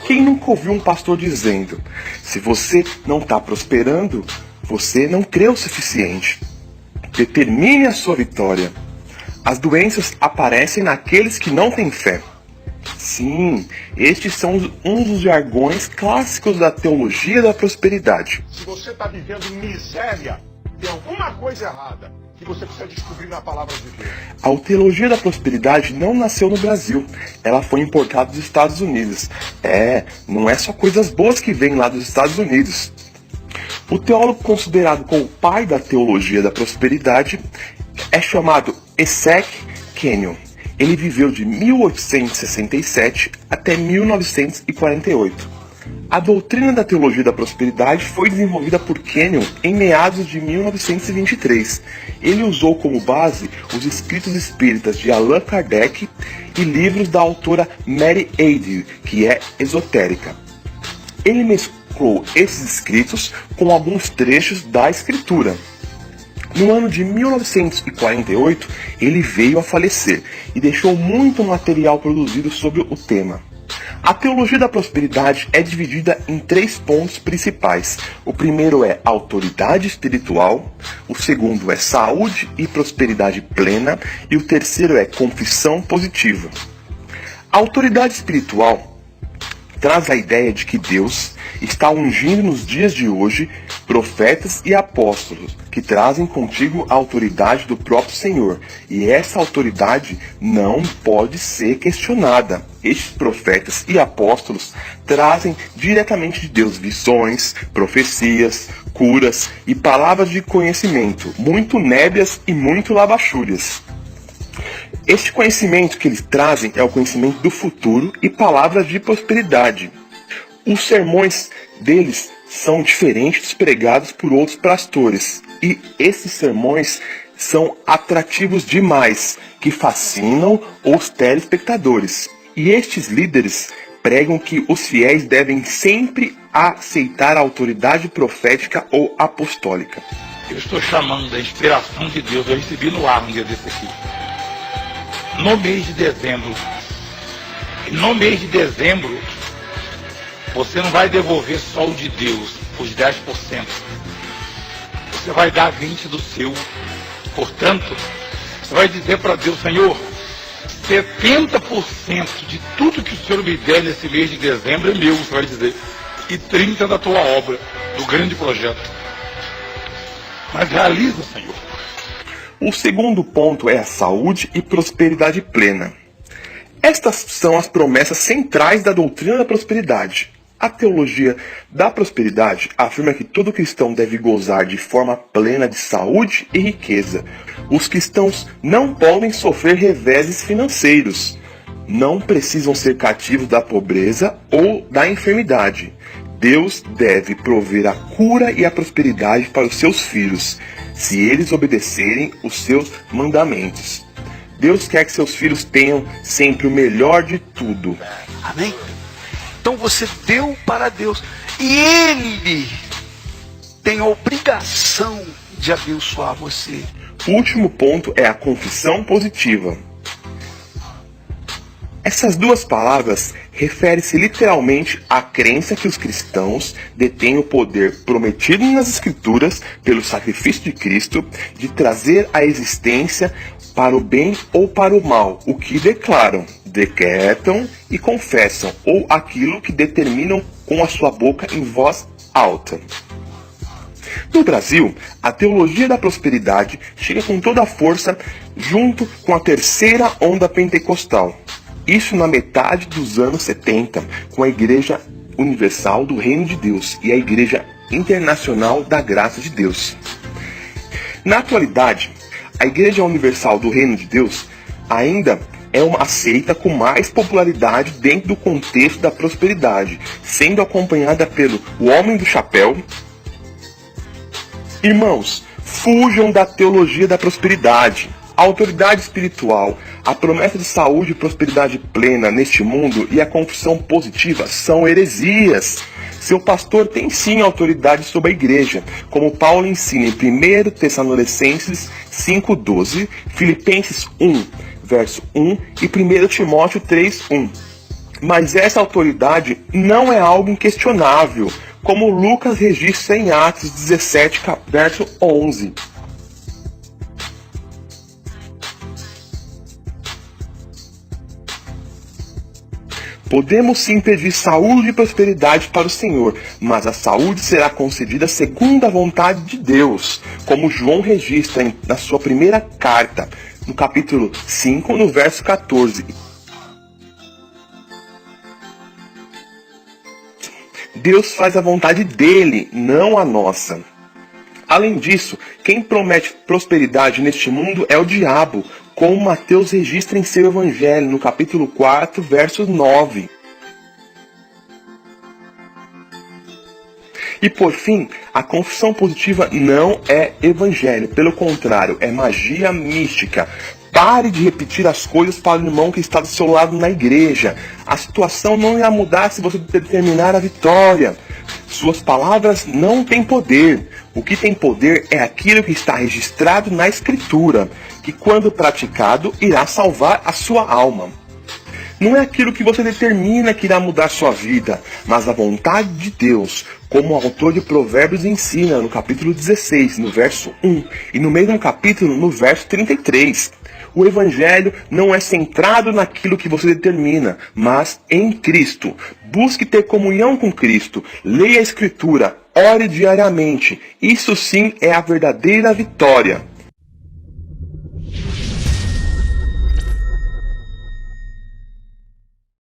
Quem nunca ouviu um pastor dizendo: se você não está prosperando, você não crê o suficiente. Determine a sua vitória. As doenças aparecem naqueles que não têm fé. Sim, estes são um dos jargões clássicos da teologia da prosperidade. Se você está vivendo miséria, tem alguma coisa errada que você precisa descobrir na palavra de Deus. A teologia da prosperidade não nasceu no Brasil, ela foi importada dos Estados Unidos. Não é só coisas boas que vêm lá dos Estados Unidos. O teólogo considerado como o pai da teologia da prosperidade é chamado Isaac Kenyon. Ele viveu de 1867 até 1948. A doutrina da teologia da prosperidade foi desenvolvida por Kenyon em meados de 1923. Ele usou como base os escritos espíritas de Allan Kardec e livros da autora Mary Eddy, que é esotérica. Ele mesclou esses escritos com alguns trechos da escritura. No ano de 1948, ele veio a falecer e deixou muito material produzido sobre o tema. A teologia da prosperidade é dividida em 3 pontos principais. O primeiro é autoridade espiritual, o segundo é saúde e prosperidade plena e o terceiro é confissão positiva. A autoridade espiritual traz a ideia de que Deus está ungindo nos dias de hoje profetas e apóstolos que trazem contigo a autoridade do próprio Senhor, e essa autoridade não pode ser questionada. Estes profetas e apóstolos trazem diretamente de Deus visões, profecias, curas e palavras de conhecimento, muito nébias e muito labachúrias. Este conhecimento que eles trazem é o conhecimento do futuro e palavras de prosperidade. Os sermões deles são diferentes dos pregados por outros pastores, e esses sermões são atrativos demais, que fascinam os telespectadores. E estes líderes pregam que os fiéis devem sempre aceitar a autoridade profética ou apostólica. Eu estou chamando da inspiração de Deus, eu recebi no ar um dia desse aqui. No mês de dezembro, você não vai devolver só o de Deus, os 10%. Você vai dar 20% do seu. Portanto, você vai dizer para Deus: Senhor, 70% de tudo que o Senhor me der nesse mês de dezembro é meu, você vai dizer. E 30% da tua obra, do grande projeto. Mas realiza, Senhor. O segundo ponto é a saúde e prosperidade plena. Estas são as promessas centrais da doutrina da prosperidade. A teologia da prosperidade afirma que todo cristão deve gozar de forma plena de saúde e riqueza. Os cristãos não podem sofrer reveses financeiros. Não precisam ser cativos da pobreza ou da enfermidade. Deus deve prover a cura e a prosperidade para os seus filhos, se eles obedecerem os seus mandamentos. Deus quer que seus filhos tenham sempre o melhor de tudo. Amém? Então você deu para Deus e Ele tem a obrigação de abençoar você. O último ponto é a confissão positiva. Essas duas palavras referem-se literalmente à crença que os cristãos detêm o poder prometido nas Escrituras pelo sacrifício de Cristo de trazer à existência para o bem ou para o mal o que declaram, decretam e confessam, ou aquilo que determinam com a sua boca em voz alta. No Brasil, a teologia da prosperidade chega com toda a força junto com a terceira onda pentecostal. Isso na metade dos anos 70, com a Igreja Universal do Reino de Deus e a Igreja Internacional da Graça de Deus. Na atualidade, a Igreja Universal do Reino de Deus ainda é uma seita com mais popularidade dentro do contexto da prosperidade, sendo acompanhada pelo Homem do Chapéu. Irmãos, fujam da teologia da prosperidade. A autoridade espiritual, a promessa de saúde e prosperidade plena neste mundo e a confissão positiva são heresias. Seu pastor tem sim autoridade sobre a igreja, como Paulo ensina em 1 Tessalonicenses 5,12, Filipenses 1, verso 1 e 1 Timóteo 3, 1. Mas essa autoridade não é algo inquestionável, como Lucas registra em Atos 17, verso 11. Podemos sim pedir saúde e prosperidade para o Senhor, mas a saúde será concedida segundo a vontade de Deus, como João registra na sua primeira carta, no capítulo 5, no verso 14. Deus faz a vontade dele, não a nossa. Além disso, quem promete prosperidade neste mundo é o diabo, como Mateus registra em seu evangelho, no capítulo 4, verso 9. E por fim, a confissão positiva não é evangelho, pelo contrário, é magia mística. Pare de repetir as coisas para o irmão que está do seu lado na igreja. A situação não irá mudar se você determinar a vitória. Suas palavras não têm poder. O que tem poder é aquilo que está registrado na Escritura, que quando praticado irá salvar a sua alma. Não é aquilo que você determina que irá mudar sua vida, mas a vontade de Deus, como o autor de Provérbios ensina no capítulo 16, no verso 1, e no mesmo capítulo, no verso 33. O Evangelho não é centrado naquilo que você determina, mas em Cristo. Busque ter comunhão com Cristo, leia a Escritura, ore diariamente. Isso sim é a verdadeira vitória.